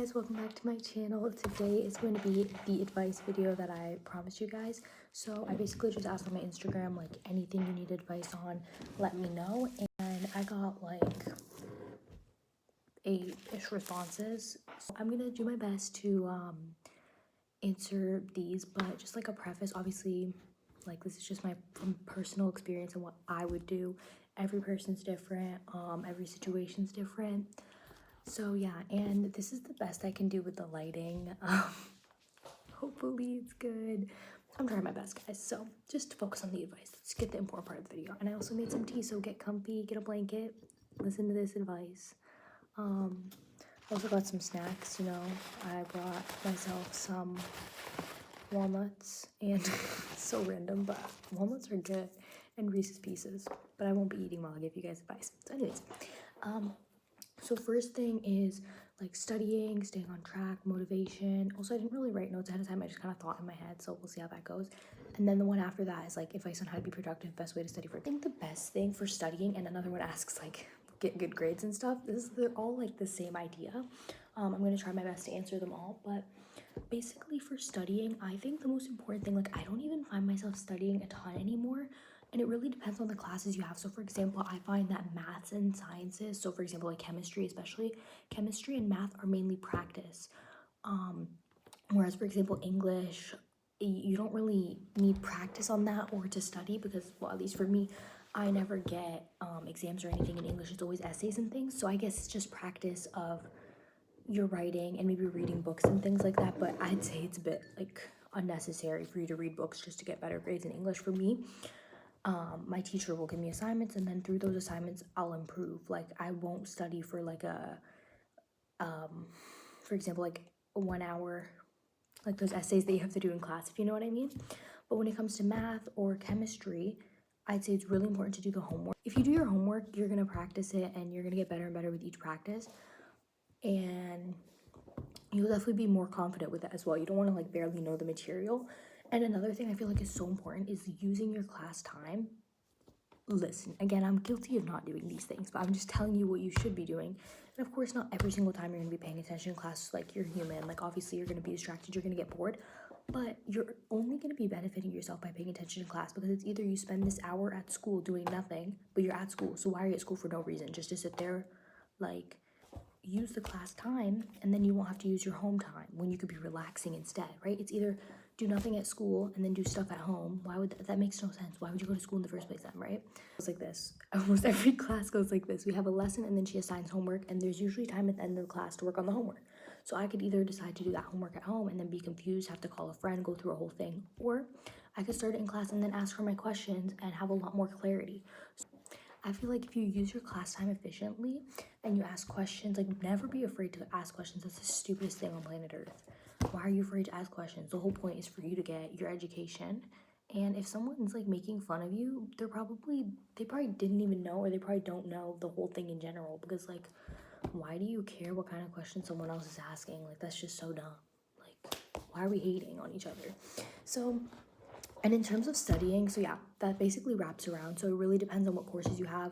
guys, welcome back to my channel. Today is going to be the advice video that I promised you guys. So I basically just asked on my Instagram, like, anything you need advice on, let me know. And I got like 8-ish responses. So I'm gonna do my best to answer these, but just like a preface, obviously, like, this is just my from personal experience and what I would do. Every person's different, every situation's different. So yeah, and this is the best I can do with the lighting. Hopefully it's good. I'm trying my best, guys. So just focus on the advice. Let's get the important part of the video. And I also made some tea, so get comfy, get a blanket, listen to this advice. I also got some snacks, you know. I brought myself some walnuts and so random, but walnuts are good, and Reese's Pieces, but I won't be eating while I give you guys advice. So anyways, so first thing is like studying, staying on track, motivation. Also, I didn't really write notes ahead of time. I just kind of thought in my head, so we'll see how that goes. And then the one after that is like advice on how to be productive, best way to study for. I think the best thing for studying, and another one asks like get good grades and stuff. They're all like the same idea. I'm gonna try my best to answer them all, but basically for studying, I think the most important thing, like, I don't even find myself studying a ton anymore, and it really depends on the classes you have. So for example, I find that maths and sciences, so for example like chemistry, especially chemistry and math, are mainly practice, whereas for example English, you don't really need practice on that or to study, because, well, at least for me, I never get exams or anything in English. It's always essays and things, so I guess it's just practice of your writing and maybe reading books and things like that. But I'd say it's a bit like unnecessary for you to read books just to get better grades in English. For me, my teacher will give me assignments, and then through those assignments I'll improve. Like, I won't study for like a for example like 1 hour, like those essays that you have to do in class, if you know what I mean. But when it comes to math or chemistry, I'd say it's really important to do the homework. If you do your homework, you're gonna practice it and you're gonna get better and better with each practice, and you'll definitely be more confident with it as well. You don't want to like barely know the material. And another thing I feel like is so important is using your class time. Listen, again, I'm guilty of not doing these things, but I'm just telling you what you should be doing. And of course, not every single time you're going to be paying attention in class. Like, you're human. Like, obviously you're going to be distracted, you're going to get bored, but you're only going to be benefiting yourself by paying attention in class, because it's either you spend this hour at school doing nothing, but you're at school, so why are you at school for no reason? Just to sit there, like, use the class time, and then you won't have to use your home time when you could be relaxing instead, right? It's either do nothing at school and then do stuff at home. Why would that makes no sense? Why would you go to school in the first place then, right? It's like this. Almost every class goes like this. We have a lesson, and then she assigns homework, and there's usually time at the end of the class to work on the homework. So I could either decide to do that homework at home and then be confused, have to call a friend, go through a whole thing, or I could start it in class and then ask her my questions and have a lot more clarity. I feel like if you use your class time efficiently and you ask questions, like, never be afraid to ask questions. That's the stupidest thing on planet Earth. Why are you afraid to ask questions? The whole point is for you to get your education. And if someone's like making fun of you, they probably didn't even know, or they probably don't know the whole thing in general, because like, why do you care what kind of question someone else is asking? Like, that's just so dumb. Like, why are we hating on each other? So, and in terms of studying, so yeah, that basically wraps around. So it really depends on what courses you have.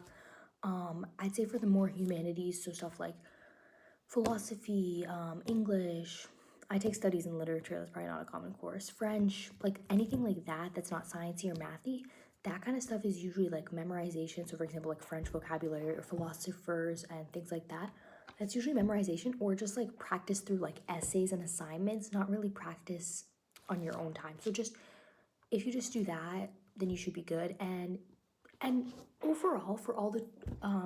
I'd say for the more humanities, so stuff like philosophy, English. I take studies in literature. That's probably not a common course. French, like anything like that that's not sciencey or mathy. That kind of stuff is usually like memorization. So for example, like French vocabulary or philosophers and things like that. That's usually memorization, or just like practice through like essays and assignments, not really practice on your own time. So just, if you just do that, then you should be good. And overall, for all the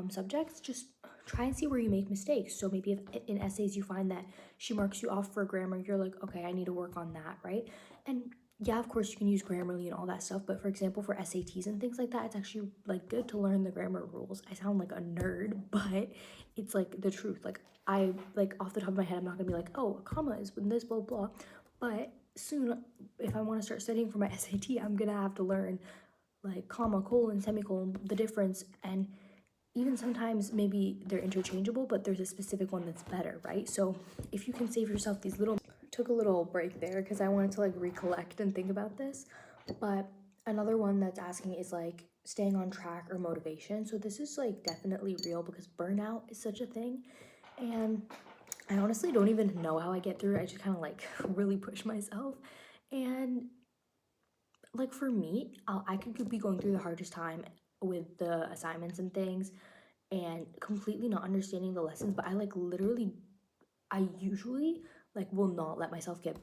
subjects, just try and see where you make mistakes. So maybe if in essays you find that she marks you off for grammar, you're like, okay, I need to work on that, right? And yeah, of course you can use Grammarly and all that stuff, but for example, for SATs and things like that, it's actually like good to learn the grammar rules. I sound like a nerd, but it's like the truth. Like, I, like, off the top of my head, I'm not gonna be like, oh, a comma is when this, blah blah, but soon, if I want to start studying for my SAT, I'm gonna have to learn like comma, colon, semicolon, the difference. And even sometimes maybe they're interchangeable, but there's a specific one that's better, right? So if you can save yourself these little, took a little break there because I wanted to like recollect and think about this. But another one that's asking is like staying on track or motivation. So this is like definitely real, because burnout is such a thing. And I honestly don't even know how I get through it. I just kind of like really push myself. And like for me, I could be going through the hardest time with the assignments and things and completely not understanding the lessons, but I like literally, I usually like will not let myself get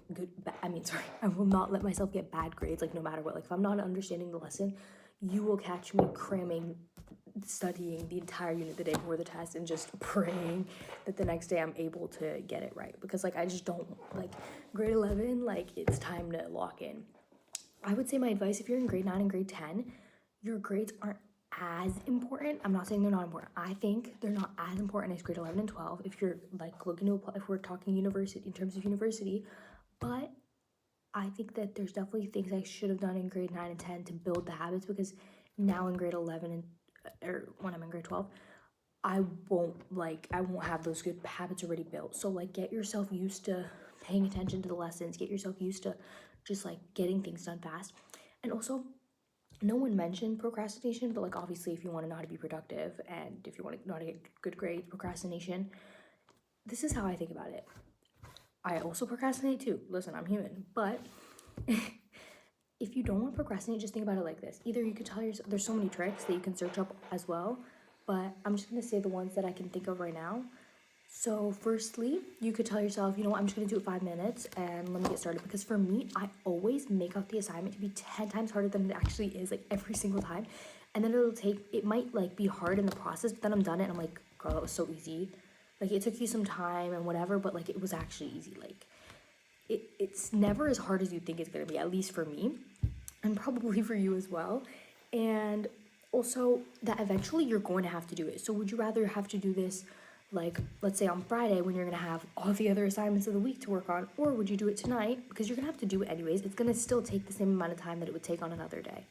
I will not let myself get bad grades, like no matter what. Like if I'm not understanding the lesson, you will catch me cramming, studying the entire unit the day before the test and just praying that the next day I'm able to get it right, because like I just don't like grade 11, like it's time to lock in. I would say my advice, if you're in grade 9 and grade 10, your grades aren't as important. I'm not saying they're not important. I think they're not as important as grade 11 and 12 if you're like looking to apply, if we're talking university, in terms of university. But I think that there's definitely things I should have done in grade 9 and 10 to build the habits, because now in grade 11 and or when I'm in grade 12, I won't have those good habits already built. So like get yourself used to paying attention to the lessons, get yourself used to just like getting things done fast. And also, no one mentioned procrastination, but like obviously if you want to know how to be productive and if you want to know how to get good grades, procrastination, this is how I think about it. I also procrastinate too. Listen, I'm human. But if you don't want to procrastinate, just think about it like this. Either you could tell yourself, there's so many tricks that you can search up as well, but I'm just going to say the ones that I can think of right now. So firstly, you could tell yourself, you know what, I'm just going to do it 5 minutes and let me get started. Because for me, I always make out the assignment to be 10 times harder than it actually is, like every single time. And then it might like be hard in the process, but then I'm done it and I'm like, girl, that was so easy. Like it took you some time and whatever, but like it was actually easy. Like it's never as hard as you think it's going to be, at least for me and probably for you as well. And also that eventually you're going to have to do it. So would you rather have to do this, like let's say on Friday when you're going to have all the other assignments of the week to work on, or would you do it tonight because you're going to have to do it anyways? It's going to still take the same amount of time that it would take on another day.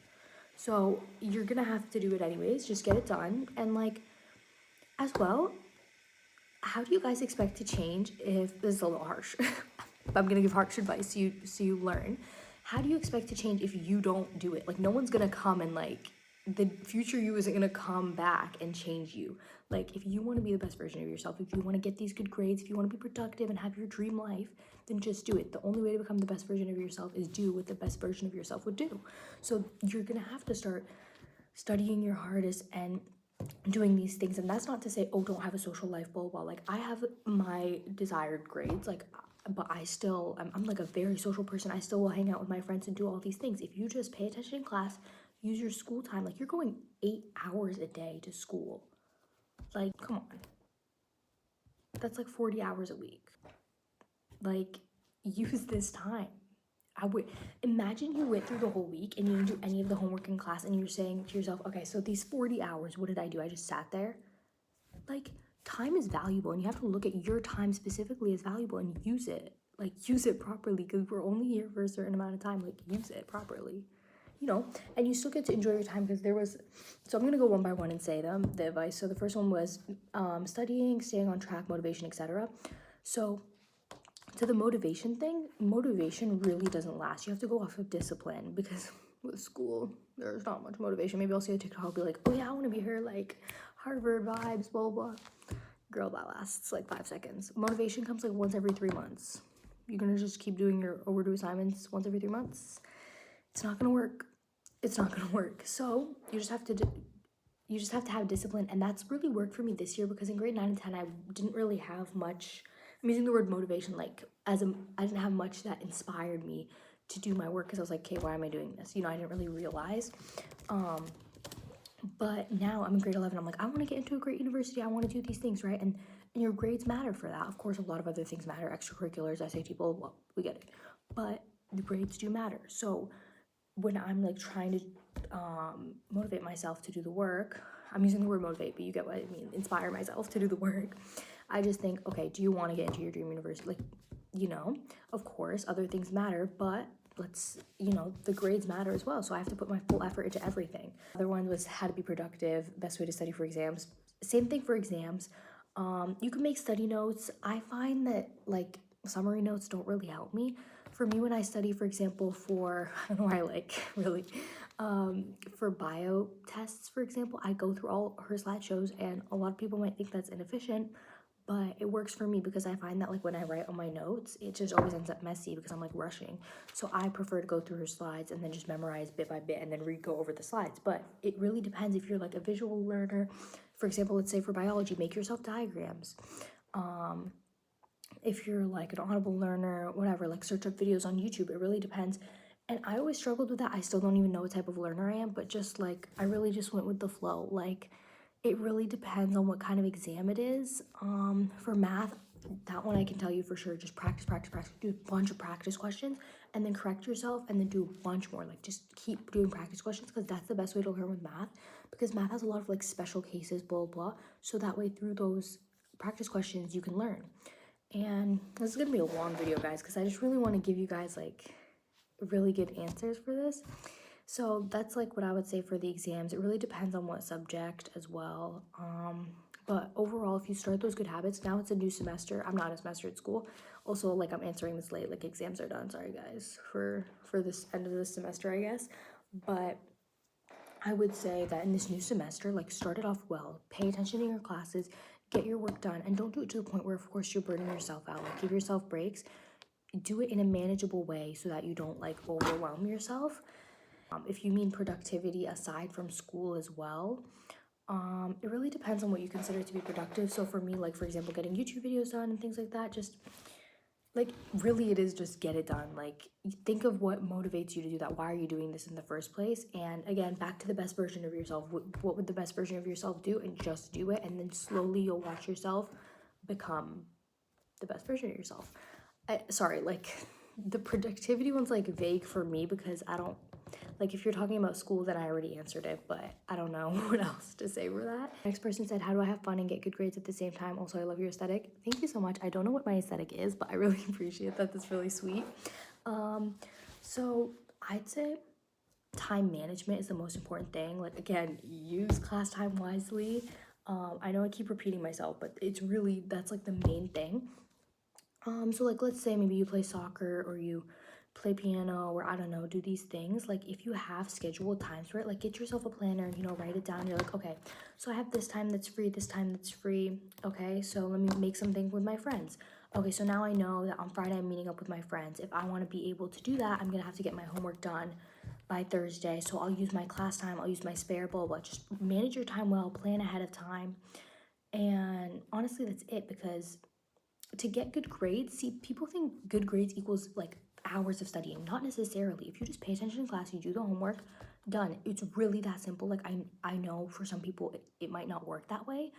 So you're going to have to do it anyways. Just get it done. And like as well, how do you guys expect to change if this is a little harsh? I'm gonna give harsh advice so you learn. How do you expect to change if you don't do it? Like no one's gonna come and like the future you isn't gonna come back and change you. Like if you want to be the best version of yourself, if you want to get these good grades, if you want to be productive and have your dream life, then just do it. The only way to become the best version of yourself is do what the best version of yourself would do. So you're gonna have to start studying your hardest and doing these things. And that's not to say, oh, don't have a social life, blah blah. Like I have my desired grades, like, but I'm like a very social person. I still will hang out with my friends and do all these things. If you just pay attention in class, use your school time, like you're going 8 hours a day to school, like come on, that's like 40 hours a week. Like use this time. I would imagine you went through the whole week and you didn't do any of the homework in class and you're saying to yourself, okay, so these 40 hours, what did I do? I just sat there. Like time is valuable and you have to look at your time specifically as valuable and use it. Like use it properly, because we're only here for a certain amount of time. Like use it properly, you know. And you still get to enjoy your time, because there was, so I'm gonna go one by one and say them, the advice. So the first one was studying, staying on track, motivation, etc. So to the motivation thing, motivation really doesn't last. You have to go off of discipline, because with school there's not much motivation. Maybe I'll see a TikTok, I'll be like, oh yeah, I want to be here, like Harvard vibes, blah blah. Girl, that lasts like 5 seconds. Motivation comes like once every 3 months. You're gonna just keep doing your overdue assignments once every 3 months. It's not gonna work. It's not gonna work. So you just have to have discipline. And that's really worked for me this year, because in grade 9 and 10 I didn't really have much, I'm using the word motivation like I didn't have much that inspired me to do my work, because I was like, okay, why am I doing this? You know, I didn't really realize. But now I'm in grade 11, I'm like, I want to get into a great university, I want to do these things, right? And your grades matter for that. Of course, a lot of other things matter, extracurriculars, SAT, blah, blah, blah, we get it. But the grades do matter. So when I'm like trying to motivate myself to do the work, I'm using the word motivate, but you get what I mean, inspire myself to do the work. I just think, okay, do you want to get into your dream university? Like, you know, of course, other things matter, but let's, you know, the grades matter as well. So I have to put my full effort into everything. Other one was how to be productive, best way to study for exams. Same thing for exams. You can make study notes. I find that like summary notes don't really help me. For me, when I study, for example, for, I don't know why I like really, for bio tests, for example, I go through all her slideshows, and a lot of people might think that's inefficient, but it works for me because I find that like when I write on my notes, it just always ends up messy because I'm like rushing. So I prefer to go through her slides and then just memorize bit by bit and then re-go over the slides. But it really depends if you're like a visual learner. For example, let's say for biology, make yourself diagrams. If you're like an audible learner, whatever, like search up videos on YouTube. It really depends. And I always struggled with that. I still don't even know what type of learner I am, but just like I really just went with the flow. Like it really depends on what kind of exam it is. For math, that one I can tell you for sure. Just practice, practice, practice. Do a bunch of practice questions and then correct yourself and then do a bunch more. Like just keep doing practice questions because that's the best way to learn with math, because math has a lot of like special cases, blah, blah. So that way through those practice questions, you can learn. And this is gonna be a long video, guys, because I just really want to give you guys like really good answers for this. So that's like what I would say for the exams. It really depends on what subject as well. But overall, if you start those good habits, now it's a new semester. I'm not a semester at school. Also, like I'm answering this late, like exams are done. Sorry guys for this end of the semester, I guess. But I would say that in this new semester, like start it off well, pay attention to your classes, get your work done, and don't do it to the point where of course you're burning yourself out. Like give yourself breaks, do it in a manageable way so that you don't like overwhelm yourself. If you mean productivity aside from school as well, it really depends on what you consider to be productive. So for me, like for example, getting YouTube videos done and things like that, just like really it is just get it done. Like think of what motivates you to do that. Why are you doing this in the first place? And again, back to the best version of yourself. What would the best version of yourself do? And just do it, and then slowly you'll watch yourself become the best version of yourself. Sorry, like the productivity one's like vague for me because I don't like, if you're talking about school, then I already answered it, but I don't know what else to say for that. Next person said, how do I have fun and get good grades at the same time? Also, I love your aesthetic. Thank you so much. I don't know what my aesthetic is, but I really appreciate that. That's really sweet. So I'd say time management is the most important thing. Like again, use class time wisely. I know I keep repeating myself, but it's really, that's like the main thing. So like let's say maybe you play soccer or you play piano or I don't know, do these things. Like if you have scheduled times for it, like get yourself a planner and write it down. You're like, okay, so I have this time that's free, this time that's free. Okay, so let me make something with my friends. Okay, so now I know that on Friday I'm meeting up with my friends. If I want to be able to do that, I'm gonna have to get my homework done by Thursday. So I'll use my class time, I'll use my spare, blah, blah. Just manage your time well, plan ahead of time. And honestly, that's it, because to get good grades, see, people think good grades equals like hours of studying. Not necessarily. If you just pay attention in class, you do the homework, done. It's really that simple. Like I know for some people it might not work that way,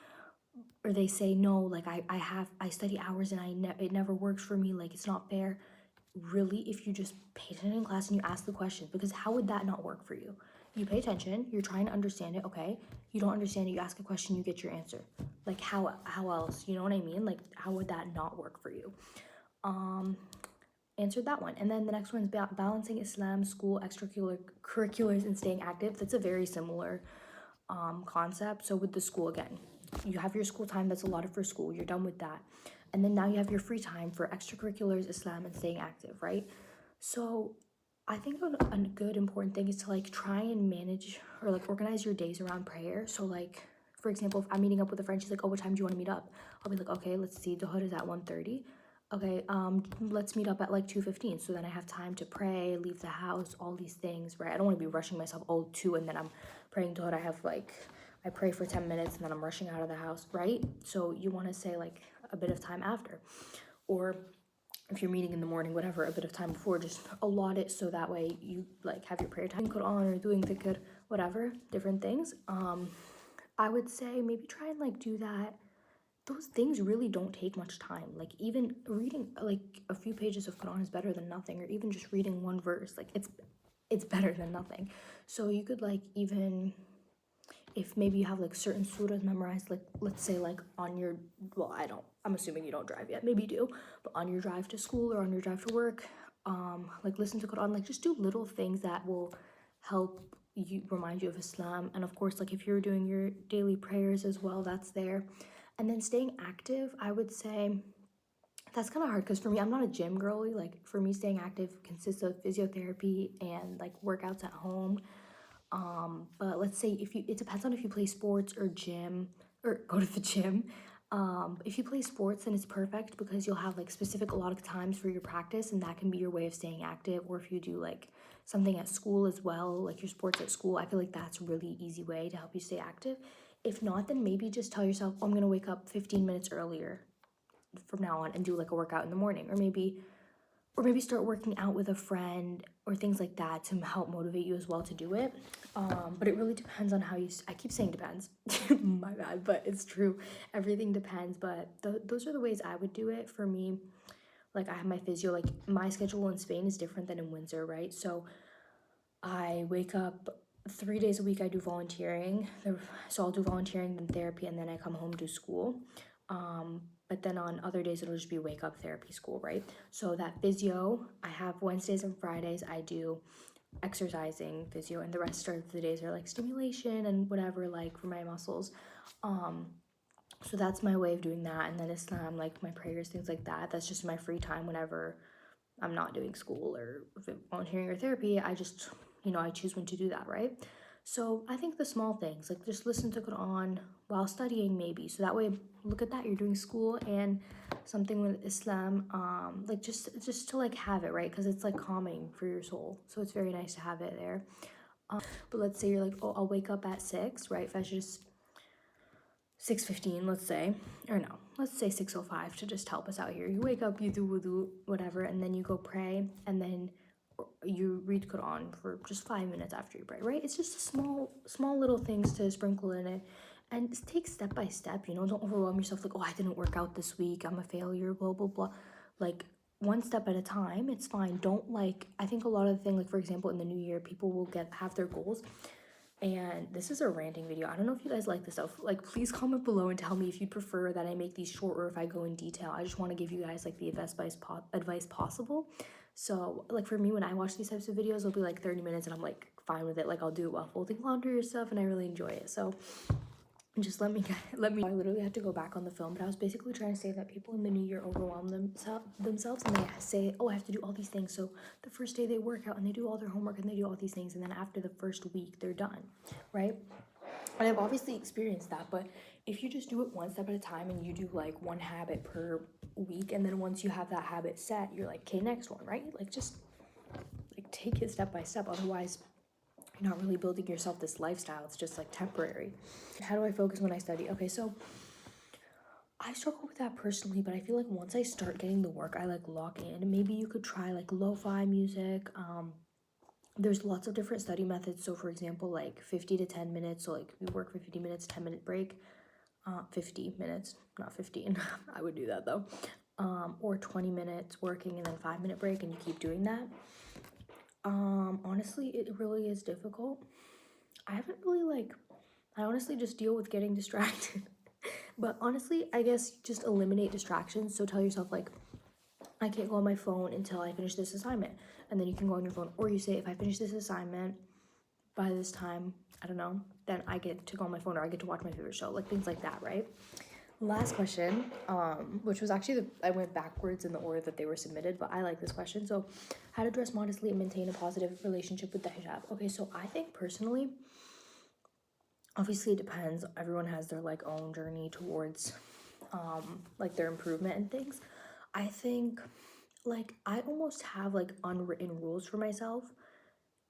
or they say no, like I study hours and it never works for me, like it's not fair. Really, if you just pay attention in class and you ask the questions, because how would that not work for you? You pay attention, you're trying to understand it, okay? You don't understand it, you ask a question, you get your answer. Like how else? You know what I mean? Like how would that not work for you? Answered that one. And then the next one is balancing Islam, school, extracurriculars, and staying active. That's a very similar concept. So with the school, again, you have your school time that's allotted for school, you're done with that, and then now you have your free time for extracurriculars, Islam, and staying active, right? So I think a good important thing is to like try and manage or like organize your days around prayer. So like for example, if I'm meeting up with a friend, she's like, oh, what time do you want to meet up? I'll be like, okay, let's see, the hood is at 1:30. Okay, let's meet up at like 2:15. So then I have time to pray, leave the house, all these things, right? I don't want to be rushing myself, oh, 2, and then I'm praying to hood. I pray for 10 minutes and then I'm rushing out of the house, right? So you want to say like a bit of time after, or if you're meeting in the morning, whatever, a bit of time before, just allot it so that way you like have your prayer time, Quran or doing dhikr, whatever, different things. I would say maybe try and like do that. Those things really don't take much time. Like even reading like a few pages of Quran is better than nothing, or even just reading one verse, like it's better than nothing. So you could like, even if maybe you have like certain surahs memorized, like let's say like on your, well, I'm assuming you don't drive yet, maybe you do, but on your drive to school or on your drive to work, like listen to Quran, like just do little things that will help you, remind you of Islam. And of course, like if you're doing your daily prayers as well, that's there. And then staying active, I would say that's kind of hard because for me, I'm not a gym girly. Like for me, staying active consists of physiotherapy and like workouts at home. But let's say it depends on if you play sports or gym or go to the gym. If you play sports, then it's perfect because you'll have like specific a lot of times for your practice, and that can be your way of staying active. Or if you do like something at school as well, like your sports at school, I feel like that's a really easy way to help you stay active. If not, then maybe just tell yourself, oh, I'm gonna wake up 15 minutes earlier from now on and do like a workout in the morning, or maybe start working out with a friend or things like that to help motivate you as well to do it. But it really depends on how I keep saying depends, my bad, but it's true. Everything depends, but those are the ways I would do it. For me, like I have my physio, like my schedule in Spain is different than in Windsor, right? So I wake up 3 days a week, I do volunteering. So I'll do volunteering, then therapy, and then I come home, do school. But then on other days, it'll just be wake up, therapy, school, right? So that physio, I have Wednesdays and Fridays, I do exercising physio, and the rest of the days are like stimulation and whatever, like for my muscles. So that's my way of doing that. And then Islam, like my prayers, things like that. That's just my free time whenever I'm not doing school or volunteering or therapy. I just, I choose when to do that, right? So I think the small things, like just listen to Quran while studying maybe. So that way, look at that, you're doing school and something with Islam, like just to like have it, right? Because it's like calming for your soul. So it's very nice to have it there. But let's say you're like, oh, I'll wake up at 6, right? If I just 6:15, let's say, or no, let's say 6:05 to just help us out here. You wake up, you do wudu, whatever, and then you go pray, and then you read Quran for just 5 minutes after you pray, right? It's just small little things to sprinkle in it, and take step by step. Don't overwhelm yourself like, oh, I didn't work out this week, I'm a failure, blah blah blah. Like one step at a time, it's fine. Don't like. I think a lot of the thing, like for example, in the new year, people will have their goals. And this is a ranting video. I don't know if you guys like this stuff. Like, please comment below and tell me if you'd prefer that I make these short or if I go in detail. I just want to give you guys like the advice possible. So, like for me, when I watch these types of videos, it'll be like 30 minutes and I'm like fine with it. Like I'll do it while folding laundry or stuff, and I really enjoy it. So just let me. I literally had to go back on the film, but I was basically trying to say that people in the new year overwhelm themselves and they say, oh, I have to do all these things. So the first day they work out and they do all their homework and they do all these things, and then after the first week they're done, right? And I've obviously experienced that, but if you just do it one step at a time and you do like one habit per week, and then once you have that habit set, you're like, okay, next one, right? Like just like take it step by step. Otherwise, you're not really building yourself this lifestyle. It's just like temporary. How do I focus when I study? Okay, so I struggle with that personally, but I feel like once I start getting the work, I like lock in. Maybe you could try like lo-fi music. There's lots of different study methods. So for example, like 50 to 10 minutes. So like you work for 50 minutes, 10-minute break. 50 minutes, not 15. I would do that though. Or 20 minutes working and then 5-minute break, and you keep doing that. Honestly, it really is difficult. I honestly just deal with getting distracted. But honestly, I guess just eliminate distractions. So tell yourself like, I can't go on my phone until I finish this assignment. And then you can go on your phone. Or you say, if I finish this assignment by this time, I don't know, then I get to go on my phone or I get to watch my favorite show. Like things like that, right? Last question, which was actually, I went backwards in the order that they were submitted, but I like this question. So, how to dress modestly and maintain a positive relationship with the hijab. Okay, so I think personally, obviously it depends. Everyone has their like own journey towards like their improvement and things. I think like I almost have like unwritten rules for myself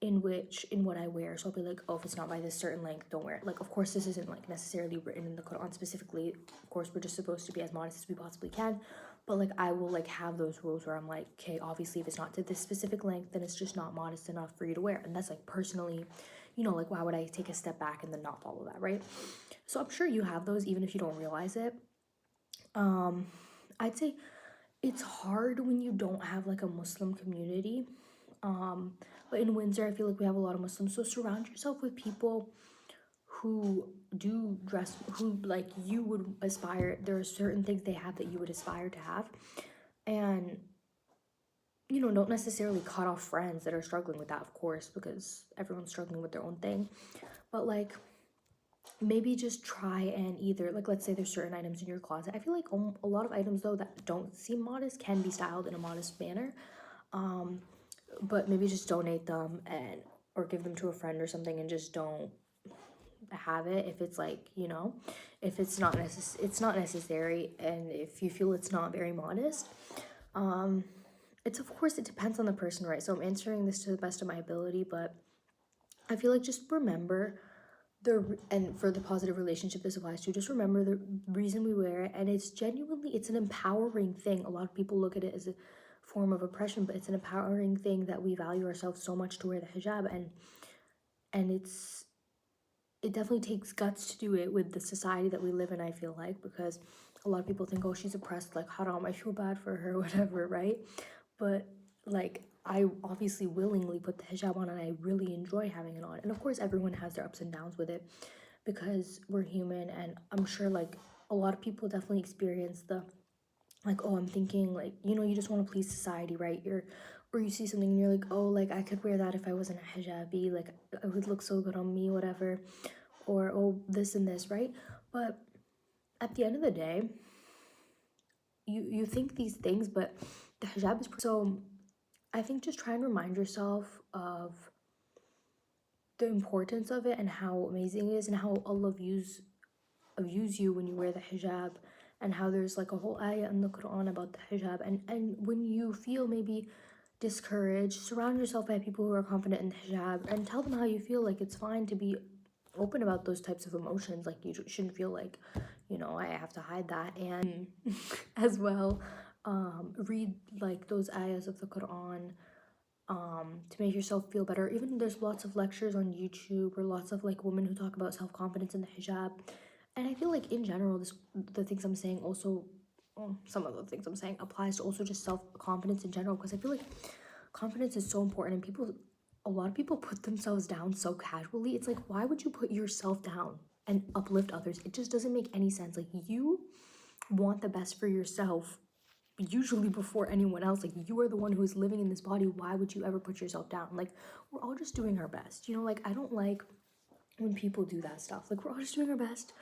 in what I wear. So I'll be like, oh, if it's not by this certain length, don't wear it. Like, of course, this isn't like necessarily written in the Quran specifically. Of course, we're just supposed to be as modest as we possibly can. But like, I will like have those rules where I'm like, okay, obviously, if it's not to this specific length, then it's just not modest enough for you to wear. And that's like personally, like why would I take a step back and then not follow that, right? So I'm sure you have those even if you don't realize it. I'd say it's hard when you don't have like a Muslim community. But in Windsor, I feel like we have a lot of Muslims. So surround yourself with people who do dress, who like you would aspire. There are certain things they have that you would aspire to have. And, don't necessarily cut off friends that are struggling with that, of course, because everyone's struggling with their own thing. But like, maybe just try and either, like, let's say there's certain items in your closet. I feel like a lot of items, though, that don't seem modest can be styled in a modest manner. But maybe just donate them or give them to a friend or something, and just don't have it if it's like, if it's not necessary, and if you feel it's not very modest. It's, of course, it depends on the person, right? So I'm answering this to the best of my ability, but I feel like just remember and for the positive relationship this applies to, just remember the reason we wear it, and it's an empowering thing. A lot of people look at it as a form of oppression, but it's an empowering thing that we value ourselves so much to wear the hijab, and it definitely takes guts to do it with the society that we live in, I feel like, because a lot of people think, oh, she's oppressed, like, haram, I feel bad for her, whatever, right? But, like, I obviously willingly put the hijab on, and I really enjoy having it on. And of course, everyone has their ups and downs with it because we're human, and I'm sure, like, a lot of people definitely experience the, like, oh, I'm thinking, like, you just want to please society, right? Or you see something and you're like, oh, like, I could wear that if I wasn't a hijabi, like, it would look so good on me, whatever. Or, oh, this and this, right? But at the end of the day, you think these things, but the hijab is so. I think just try and remind yourself of the importance of it and how amazing it is, and how Allah views you when you wear the hijab, and how there's like a whole ayah in the Quran about the hijab. And when you feel maybe discouraged, surround yourself by people who are confident in the hijab, and tell them how you feel. Like, it's fine to be open about those types of emotions. Like, you shouldn't feel like, I have to hide that. And as well, read like those ayahs of the Quran, to make yourself feel better. Even there's lots of lectures on YouTube, or lots of like women who talk about self-confidence in the hijab. And I feel like in general, the things I'm saying also, some of the things I'm saying applies to also just self-confidence in general, because I feel like confidence is so important, and a lot of people put themselves down so casually. It's like, why would you put yourself down and uplift others? It just doesn't make any sense. Like, you want the best for yourself, usually before anyone else. Like, you are the one who is living in this body. Why would you ever put yourself down? Like, we're all just doing our best, like, I don't like when people do that stuff. Like, we're all just doing our best,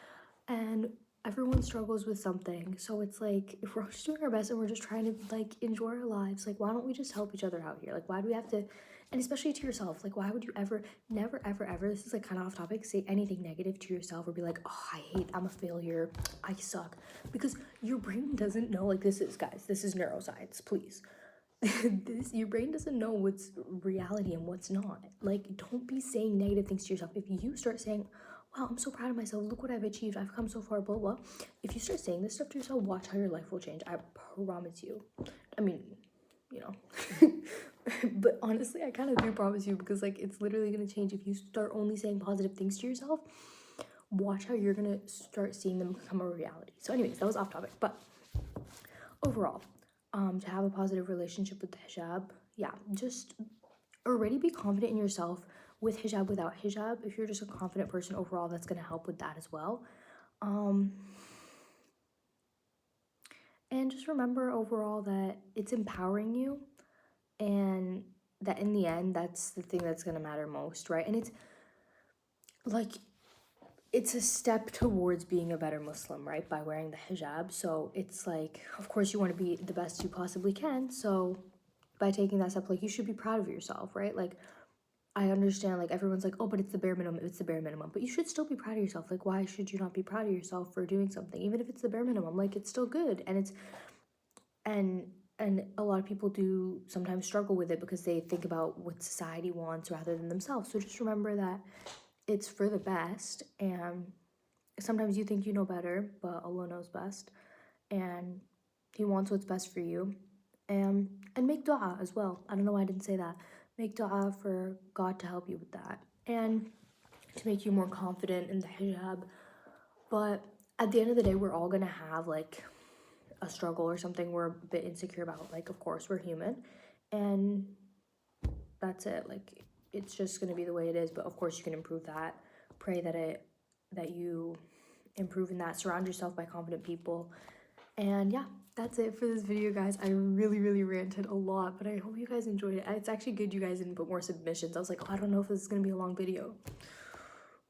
and everyone struggles with something. So it's like, if we're all just doing our best and we're just trying to like enjoy our lives, like, why don't we just help each other out here? Like, why do we have to? And especially to yourself, like, why would you ever, never, ever, ever, this is like kind of off topic, say anything negative to yourself, or be like, oh, I'm a failure, I suck? Because your brain doesn't know. Like, this is neuroscience, please. Your brain doesn't know what's reality and what's not. Like, don't be saying negative things to yourself. If you start saying, wow, I'm so proud of myself, look what I've achieved, I've come so far, blah blah, if you start saying this stuff to yourself, watch how your life will change. I promise you. I mean, but honestly, I kind of do promise you, because like, it's literally going to change if you start only saying positive things to yourself. Watch how you're going to start seeing them become a reality. So anyways, that was off topic, but overall, to have a positive relationship with the hijab, yeah, just already be confident in yourself, with hijab, without hijab. If you're just a confident person overall, that's going to help with that as well. And just remember overall that it's empowering you, and that in the end, that's the thing that's going to matter most, right? And it's like, it's a step towards being a better Muslim, right? By wearing the hijab. So it's like, of course, you want to be the best you possibly can. So by taking that step, like, you should be proud of yourself, right? Like, I understand, like, everyone's like, oh, but it's the bare minimum, but you should still be proud of yourself. Like, why should you not be proud of yourself for doing something, even if it's the bare minimum? Like, it's still good. And a lot of people do sometimes struggle with it, because they think about what society wants rather than themselves. So just remember that it's for the best, and sometimes you think you know better, but Allah knows best, and He wants what's best for you. And make dua as well. I don't know why I didn't say that. Make dua for God to help you with that, and to make you more confident in the hijab. But at the end of the day, we're all gonna have like a struggle or something we're a bit insecure about. Like, of course, we're human, and that's it. Like, it's just gonna be the way it is. But of course, you can improve that. Pray that you improve in that. Surround yourself by confident people. And yeah, that's it for this video, guys. I really ranted a lot, but I hope you guys enjoyed it. It's actually good you guys didn't put more submissions. I was like, oh, I don't know if this is gonna be a long video.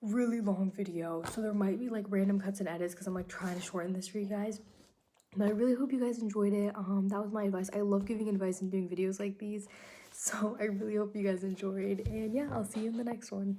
Really long video. So there might be like random cuts and edits, because I'm like trying to shorten this for you guys. But I really hope you guys enjoyed it. That was my advice. I love giving advice and doing videos like these. So I really hope you guys enjoyed. And yeah, I'll see you in the next one.